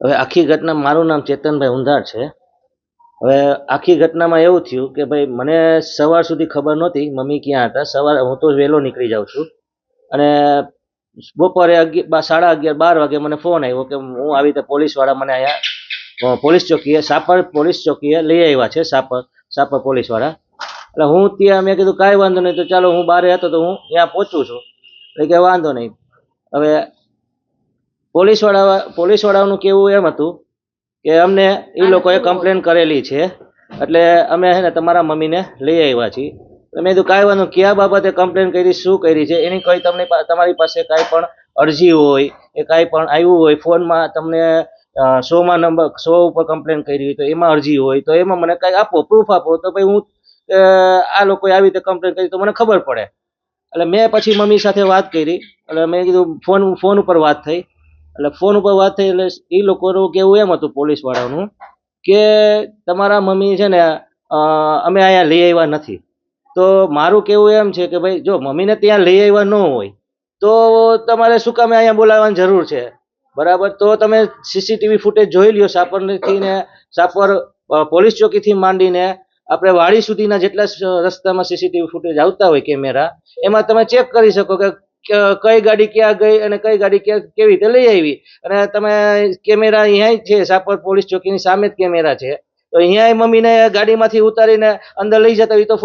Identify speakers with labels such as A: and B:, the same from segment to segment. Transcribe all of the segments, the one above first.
A: હવે આખી ઘટના, મારું નામ ચેતનભાઈ ઊંધાર છે. હવે આખી ઘટનામાં એવું થયું કે ભાઈ મને સવાર સુધી ખબર નહોતી મમ્મી ક્યાં હતા. સવારે હું તો વહેલો નીકળી જાઉં છું અને બપોરે 11:30 વાગે મને ફોન આવ્યો કે હું આવી રીતે પોલીસવાળા મને અહીંયા પોલીસ ચોકીએ, સાપર પોલીસ ચોકીએ લઈ આવ્યા છે, સાપર પોલીસવાળા. એટલે હું ત્યાં મેં કીધું કાંઈ વાંધો નહીં, તો ચાલો હું બહાર હતો તો હું ત્યાં પહોંચું છું. એટલે કે વાંધો નહીં. હવે પોલીસવાળાનું કેવું એમ હતું કે અમને એ લોકોએ કમ્પ્લેન કરેલી છે એટલે અમે છે ને તમારા મમ્મીને લઈ આવ્યા છીએ. મેં કીધું કાંઈ વાંધો, કયા બાબતે કમ્પ્લેન કરી, શું કરી છે, એની કોઈ તમારી પાસે કાંઈ પણ અરજી હોય એ કાંઈ પણ આવ્યું હોય, ફોનમાં તમને 100 નંબર 100 ઉપર કમ્પ્લેન કરી હોય તો એમાં અરજી હોય તો એમાં મને કાંઈ આપો, પ્રૂફ આપો, તો ભાઈ હું આ લોકોએ આવી રીતે કમ્પ્લેન કરી તો મને ખબર પડે. એટલે મેં પછી મમ્મી સાથે વાત કરી. એટલે મેં કીધું ફોન ઉપર વાત થઈ. એટલે ફોન ઉપર વાત થઈ એટલે એ લોકોનું કેવું એમ હતું પોલીસવાળાનું કે તમારા મમ્મી છે ને અમે અહીંયા લઈ આવ્યા નથી. તો મારું કેવું એમ છે કે ભાઈ જો મમ્મીને ત્યાં લઈ આવ્યા ન હોય તો તમારે શું કામે અહીંયા બોલાવવાની જરૂર છે, બરાબર? તો તમે સીસીટીવી ફૂટેજ જોઈ લ્યો, સાપરથી ને સાપર પોલીસ ચોકીથી માંડીને આપણે વાડી સુધીના જેટલા રસ્તામાં સીસીટીવી ફૂટેજ આવતા હોય કેમેરા, એમાં તમે ચેક કરી શકો કે કઈ ગાડી ક્યાં ગઈ અને કઈ ગાડી કેવી રીતે લઈ આવી. અને તમે કેમેરા અહીંયા છે, સાપર પોલીસ ચોકીની સામે જ કેમેરા છે, તો અહીંયા મમ્મીને ગાડીમાંથી ઉતારીને અંદર લઈ જતા હોય તો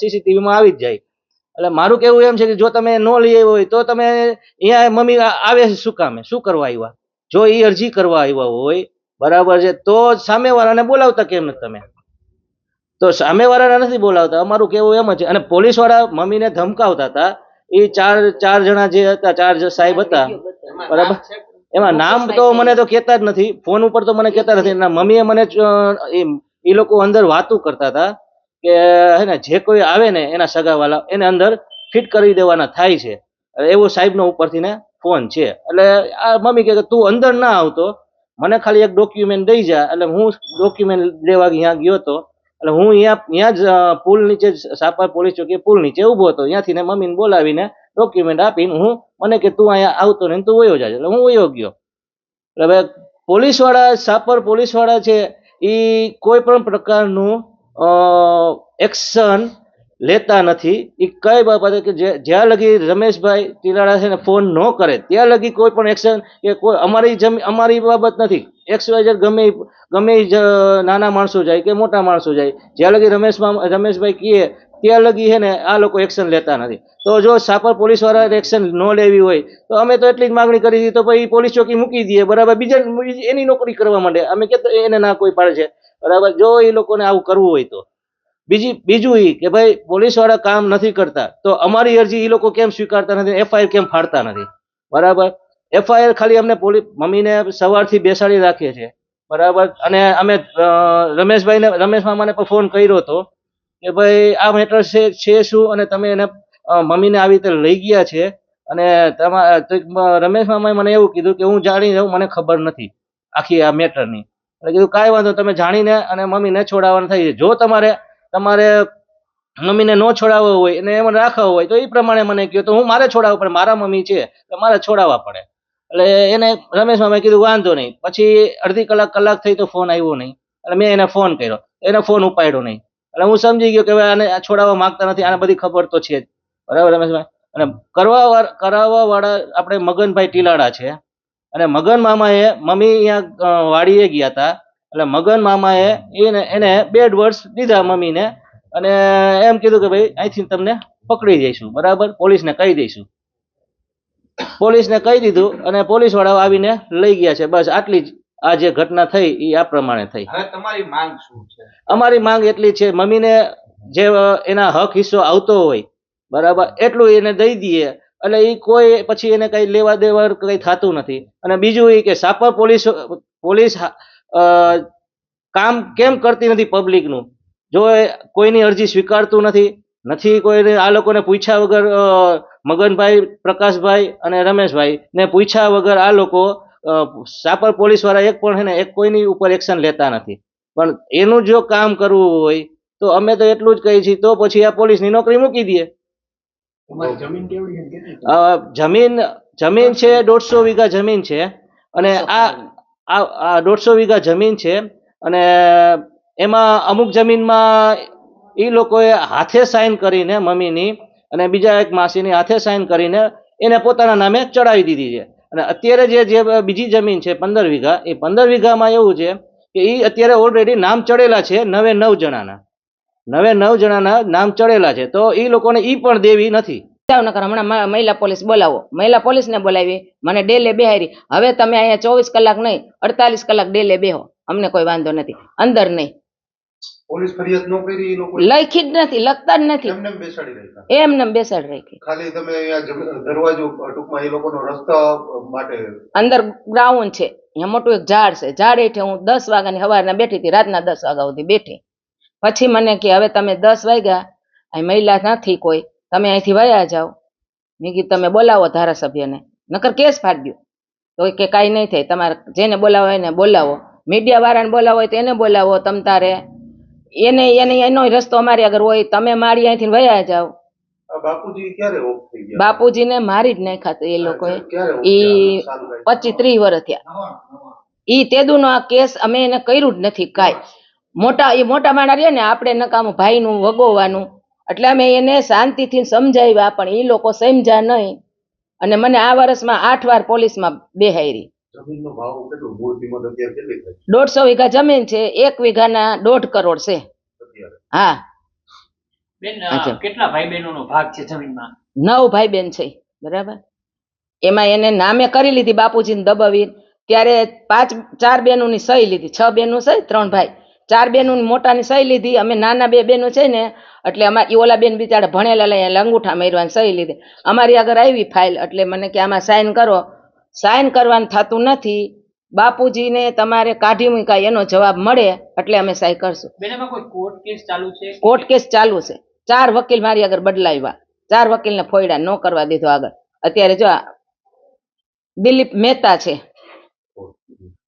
A: સીસીટીવીમાં આવી જ જાય. એટલે મારું કેવું એમ છે કે જો તમે ન લઈ આવ્યો હોય તો તમે અહીંયા મમ્મી આવે છે શું કામે, શું કરવા આવ્યા? જો એ અરજી કરવા આવ્યા હોય, બરાબર છે, તો સામેવાળાને બોલાવતા કેમ નથી તમે? તો સામેવાળાને નથી બોલાવતા, અમારું કેવું એમ જ છે. અને પોલીસવાળા મમ્મીને ધમકાવતા હતા. એ ચાર જણા જે હતા, 4 સાહેબ હતા, બરાબર? એમાં નામ તો મને તો કહેતા જ નથી, ફોન ઉપર તો મને કહેતા નથી. એના મમ્મીએ મને એ લોકો અંદર વાતું કરતા હતા કે હે ને જે કોઈ આવે ને એના સગાવાલા એને અંદર ફિટ કરી દેવાના થાય છે, એવું સાહેબનો ઉપરથી ને ફોન છે. એટલે આ મમ્મી કહે કે તું અંદર ના આવતો, મને ખાલી એક ડોક્યુમેન્ટ દઈ જા. એટલે હું ડોક્યુમેન્ટ લેવા ત્યાં ગયો હતો. એટલે હું ત્યાં જ પુલ નીચે, સાપર પોલીસ ચોકી પુલ નીચે ઊભો હતો. ત્યાંથી ને મમ્મીને બોલાવીને ડોક્યુમેન્ટ આપીને મને કે તું અહીંયા આવતો નહીં, તું વયો જાય. એટલે હું વયો ગયો. હવે પોલીસવાળા, સાપર પોલીસવાળા છે એ કોઈ પણ પ્રકારનું એક્શન લેતા નથી. એ કઈ બાબતે કે જ્યાં લગી રમેશભાઈ ટીલાળા છે ને ફોન ન કરે ત્યાં લગી કોઈ પણ એક્શન કે કોઈ અમારી બાબત નથી. XYZ ગમે નાના માણસો જાય કે મોટા માણસો જાય, જ્યાં લગી રમેશભાઈ કહે ત્યાં લગી છે ને આ લોકો એક્શન લેતા નથી. તો જો સાપર પોલીસવાળા એક્શન ન લેવી હોય તો અમે તો એટલી જ માગણી કરી હતી, તો પછી પોલીસ ચોકી મૂકી દઈએ, બરાબર? બીજા એની નોકરી કરવા માંડે. અમે કે એને ના કોઈ પાડે છે, બરાબર? જો એ લોકોને આવું કરવું હોય તો બીજું એ કે ભાઈ પોલીસવાળા કામ નથી કરતા તો અમારી અરજી એ લોકો કેમ સ્વીકારતા નથી, FIR કેમ ફાડતા નથી, બરાબર? FIR ખાલી અમને મમ્મીને સવારથી બેસાડી રાખીએ છીએ, બરાબર? અને અમે રમેશ મામાને પણ ફોન કર્યો હતો કે ભાઈ આ મેટર છે શું, અને તમે એને મમ્મીને આવી રીતે લઈ ગયા છે. અને રમેશ મામાએ મને એવું કીધું કે હું જાણી જાઉં, મને ખબર નથી આખી આ મેટરની. એટલે કીધું કાંઈ વાંધો, તમે જાણીને અને મમ્મીને છોડાવવાનું થઈ છે. જો તમારે મમ્મીને ન છોડાવવો હોય અને એમ રાખવો હોય તો એ પ્રમાણે મને કહો, તો હું મારે છોડાવવું પડે, મારા મમ્મી છે તો મારે છોડાવવા પડે. એટલે એને રમેશ મામાએ કીધું વાંધો નહીં. પછી અડધી કલાક થઈ તો ફોન આવ્યો નહીં. એટલે મેં એને ફોન કર્યો, એને ફોન ઉપાડ્યો નહીં. એટલે હું સમજી ગયો કે હવે આને છોડાવવા માંગતા નથી, આને બધી ખબર તો છે જ, બરાબર રમેશભાઈ? અને કરાવવા વાળા આપણે મગનભાઈ ટીલાળા છે. અને મગન મામાએ મમ્મી અહીંયા વાડીએ ગયા હતા. એટલે મગન મામાએ એને 2 વર્ષ દીધા મમ્મીને, અને એમ કીધું કે ભાઈ અહીંથી તમને પકડી જઈશું, બરાબર? પોલીસને કહી દઈશું. પોલીસને કહી દીધું અને પોલીસવાળાઓ આવીને લઈ ગયા છે. બસ આટલી જ આ જે ઘટના થઈ એ આ પ્રમાણે થઈ.
B: હવે તમારી માંગ શું છે?
A: અમારી માંગ એટલી છે, મમ્મીને જે એના હક હિસ્સો આવતો હોય, બરાબર, એટલું એને દઈ દઈએ. એટલે એ કોઈ પછી એને કઈ લેવા દેવા કઈ થતું નથી. અને બીજું એ કે સાપર પોલીસ કામ કેમ કરતી નથી પબ્લિકનું? જો કોઈની અરજી સ્વીકારતું નથી કોઈને. આ લોકોને પૂછ્યા વગર મગનભાઈ, પ્રકાશભાઈ અને રમેશભાઈ ને પૂછ્યા વગર આ લોકો સાપર પોલીસવાળા એક પણ એક કોઈની ઉપર એક્શન લેતા નથી. પણ એનું જો કામ કરવું હોય તો અમે તો એટલું જ કહીએ છીએ, તો પછી આ પોલીસની નોકરી મૂકી દઈએ. જમીન છે 150 વીઘા જમીન છે, અને આ 150 વીઘા જમીન છે અને એમાં અમુક જમીનમાં એ લોકોએ હાથે સાઇન કરીને મમ્મીની અને બીજા એક માસીની હાથે સાઇન કરીને એને પોતાના નામે ચડાવી દીધી છે. અને અત્યારે જે બીજી જમીન છે 15 વીઘા, એ 15 વીઘામાં એવું છે કે એ અત્યારે ઓલરેડી નામ ચડેલા છે 9 જણાના. 9 જણાના નામ ચડેલા છે, તો એ લોકોને ઈ પણ દેવી નથી.
B: નકર હમણાં મહિલા પોલીસ બોલાવો, મહિલા પોલીસને બોલાવી, મને ડેલે બેહારી. હવે તમે અહીંયા 24 કલાક નહીં 48 કલાક ડેલે બેહો, અમને કોઈ વાંધો નથી, અંદર નહીં.
C: પોલીસ ફરિયાદ ન કરી, એ લોકો
B: લખી જ નથી, લખતા જ નથી,
C: એમને બેસાડી રાખ્યા.
B: એમને બેસાડી રાખી.
C: ખાલી તમે અહીંયા દરવાજો ટૂંકમાં એ લોકોનો રસ્તા માટે
B: અંદર ગ્રાઉન્ડ છે, અહીંયા મોટું એક ઝાડ છે, ઝાડ હેઠે હું 10 વાગ્યાની સવારના બેઠી હતી, રાતના 10 વાગ્યા સુધી બેઠી. પછી મને કે હવે તમે 10 વાગ્યા, અહીં મહિલા નથી કોઈ, તમે અહીંથી વયા જાઓ. મેં કીધું તમે બોલાવો ધારાસભ્યને, નકર કેસ ફાડી દો. તો કે કાંઈ નહીં થાય, તમારે જેને બોલાવો એને બોલાવો, મીડિયા વાળાને બોલાવો હોય તો એને બોલાવો, તમ તારે એનો રસ્તો અમારી આગળ હોય, તમે મારી અહીંથી વયા જાઓ.
C: બાપુજી ક્યારે ઓફ થઈ ગયા?
B: બાપુજીને મારી જ નાખ્યા એ લોકોએ. ઈ 25-30 વર્ષ થયા. ઈ તેદુનો આ કેસ અમે એને કર્યું જ નથી કાંઈ. મોટા માણા રહ્યા ને, આપણે નકામું ભાઈનું વગોવાનું, એટલે અમે એને શાંતિથી સમજાવ્યા, પણ એ લોકો સમજ્યા નહીં. અને મને આ વર્ષમાં 8 વાર પોલીસમાં બેહારી.
C: જમીનનો ભાવ કેટલો? મૂળ કિંમત અત્યારે કેટલી થાય?
B: 150 વીઘા જમીન છે, 1 વીઘાના 1.5 કરોડ છે. હા
D: બેન, કેટલા ભાઈ બહેનોનો ભાગ છે જમીનમાં?
B: 9 ભાઈ બહેન છે, બરાબર. એમાં એને નામે કરી લીધી બાપુજીને દબાવી, ત્યારે 4 બહેનોની સહી લીધી, 6 બહેનો છે, 3 ભાઈ, 4 બહેનોની મોટાની સહી લીધી. અમે નાના 2 બહેનો છે ને, એટલે અમારી ઓલા બેન બિચારા ભણેલા લઈ અંગૂઠા મારવાની સહી લીધી. અમારી આગળ આવી ફાઇલ, એટલે મને કે આમાં સાઇન કરો. સાઇન કરવાનું થતું નથી, બાપુજીને તમારે કાઢી મૂકાય, એનો જવાબ મળે એટલે અમે સહી કરશું.
D: બેન, એમાં કોઈ કોર્ટ કેસ ચાલુ છે?
B: કોર્ટ કેસ ચાલુ છે, 4 વકીલ મારી આગળ બદલાવ્યા, 4 વકીલને ફોડ્યા, ન કરવા દીધો આગળ. અત્યારે જો દિલીપ મહેતા છે,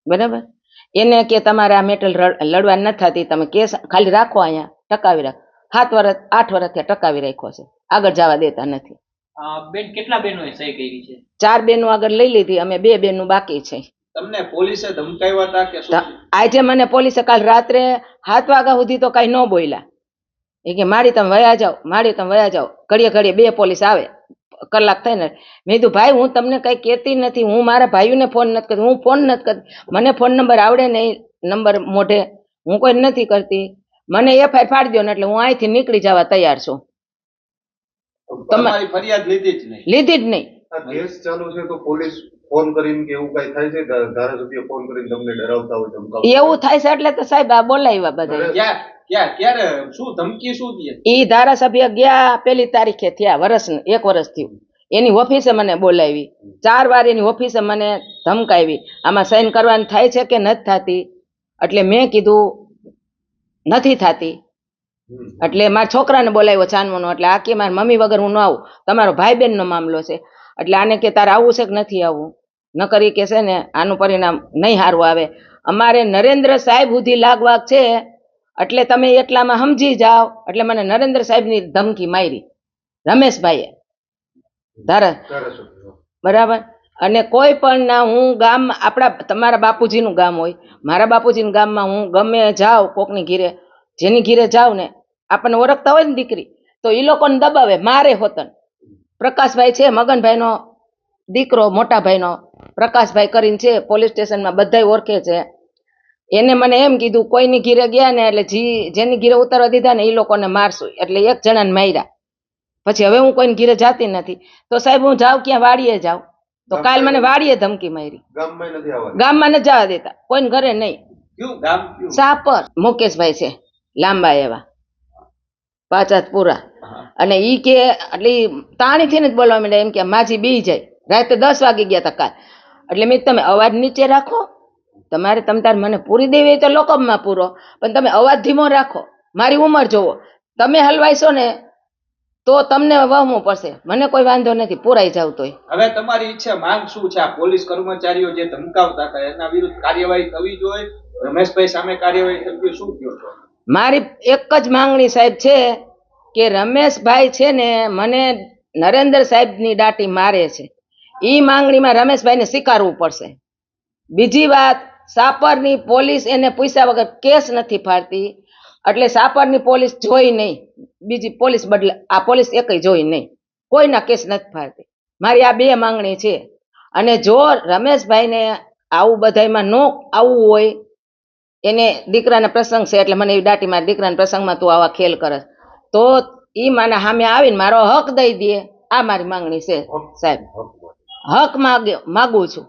B: બરાબર, એને કે તમારે આ મેટર લડવા નથી થતી, તમે કેસ ખાલી રાખો, અહીંયા ટકાવી રાખો. 7 વર્ષ 8 વર્ષથી ટકાવી રાખ્યો છે, આગળ જવા દેતા નથી.
D: બેન, કેટલા બહેનોએ સહી કરી છે?
B: 4 બહેનો આગળ લઈ લીધી, અમે 2 બહેનો બાકી છે.
D: તમને પોલીસે ધમકાવ્યા હતા કે શું?
B: આજે મને પોલીસે કાલ રાત્રે 7 વાગ્યા સુધી તો કઈ ન બોલ્યા. એ કે મારી તમે વયા જાઓ, મારી તમે વયા જાઓ. ઘડીએ 2 પોલીસ આવે, કલાક થઈને. મેં કીધું ભાઈ, હું તમને કઈ કહેતી નથી, હું મારા ભાઈઓને ફોન નથી કરતી, હું ફોન નથી કરતી, મને ફોન નંબર આવડે નહીં, નંબર મોઢે હું કોઈ નથી કરતી. મને એફઆઈઆર ફાડી દો ને એટલે હું અહીંથી નીકળી જવા તૈયાર છું.
D: તમારી ફરિયાદ લીધી જ નહીં?
B: લીધી જ નહીં.
C: આ કેસ ચાલુ છે તો પોલીસ ફોન કરીને કે એવું કઈ થાય છે? ધારાસભ્ય ફોન કરીને તમને ડરાવતા હોય, ધમકાવતા
B: એવું થાય છે એટલે તો સાહેબ આ બોલાવ્યા બધા.
D: ક્યારે શું ધમકી શું દે?
B: ઈ ધારાસભ્ય ગયા 1 તારીખે થયા, 1 વર્ષ થયું. એની ઓફિસે મને બોલાવી, 4 વાર એની ઓફિસે મને ધમકાવી, આમાં સાઈન કરવાની થાય છે કે નથી થતી. એટલે મેં કીધું નથી થતી. એટલે મારા છોકરાને બોલાવ્યો ચાનવાનો, એટલે આ કે મારી મમ્મી વગર હું ન આવું, તમારો ભાઈ બહેનનો મામલો છે. એટલે આને કે તારે આવવું છે કે નથી આવવું, ન કરી કે છે ને આનું પરિણામ નહીં સારું આવે. અમારે નરેન્દ્ર સાહેબ સુધી લાગવાક છે, એટલે તમે એટલામાં સમજી જાઓ. એટલે મને નરેન્દ્ર સાહેબની ધમકી મારી રમેશભાઈએ, બરાબર. અને કોઈ પણ ના, હું ગામ આપણા તમારા બાપુજીનું ગામ હોય, મારા બાપુજીના ગામમાં હું ગમે જાઉં, કોકની ઘીરે જેની ઘીરે જાઉં ને, આપણને ઓળખતા હોય ને દીકરી, તો એ લોકોને દબાવે, મારે હોતન. પ્રકાશભાઈ છે, મગનભાઈનો દીકરો, મોટા ભાઈનો પ્રકાશભાઈ કરીને છે, પોલીસ સ્ટેશનમાં બધા ઓળખે છે. એને મને એમ કીધું કોઈની ઘીરે ગયા ને એટલે જેની ઘીરે ઉતારવા દીધા ને એ લોકોને મારશું. એટલે 1 જણાને માર્યા. પછી હવે હું કોઈને ઘીરે જાતી નથી. તો સાહેબ હું જાઉં ક્યાં? વાડીએ જાઉં. તો કાલ મને વાડીએ ધમકી મારી, ગામમાં નથી જવા દેતા, કોઈને ઘરે નહીં. સાપર મુકેશભાઈ છે, લાંબા એવા, પાચાતપુરા. અને ઈ કે એટલે તાણીથી જ બોલવા માંડ્યા, એમ કે માજી બી જાય. રાતે 10 વાગે ગયા હતા કાલ. એટલે મેં તમે અવાજ નીચે રાખો, તમારે તાર મને પૂરી દેવી હોય તો લોકઅપમાં પૂરો, પણ તમે અવાજ ધીમો રાખો. મારી ઉંમર જોવો, તમે હલવાઈશો ને તો તમને વહમવું પડશે, મને કોઈ વાંધો નથી, પુરાઈ જાવ તોય.
D: હવે તમારી ઈચ્છા, માંગ શું છે? આ પોલીસ કર્મચારીઓ જે ધમકાવતા હતા એના વિરુદ્ધ કાર્યવાહી થવી જોઈએ, રમેશભાઈ સામે કાર્યવાહી થવી, શું કહો છો?
B: મારી એક જ માંગણી સાહેબ છે કે રમેશભાઈ છે ને મને નરેન્દ્ર સાહેબની દાટી મારે છે, ઈ માંગણીમાં રમેશભાઈને સ્વીકારવું પડશે. બીજી વાત, સાપરની પોલીસ એને પૂછ્યા વગર કેસ નથી ફાડતી, એટલે સાપરની પોલીસ જોઈ નહીં, બીજી પોલીસ બદલે આ પોલીસ એકય જોઈ નહીં, કોઈના કેસ નથી ફાડતી. મારી આ 2 માંગણી છે. અને જો રમેશભાઈને આવું બધાયમાં ન આવવું હોય, એને દીકરાના પ્રસંગ છે એટલે મને એવી દાટી મારી દીકરાના પ્રસંગમાં તું આવા ખેલ કરસ, તો ઈ મને સામે આવીને મારો હક દઈ દે. આ મારી માંગણી છે સાહેબ, હક માગું છું.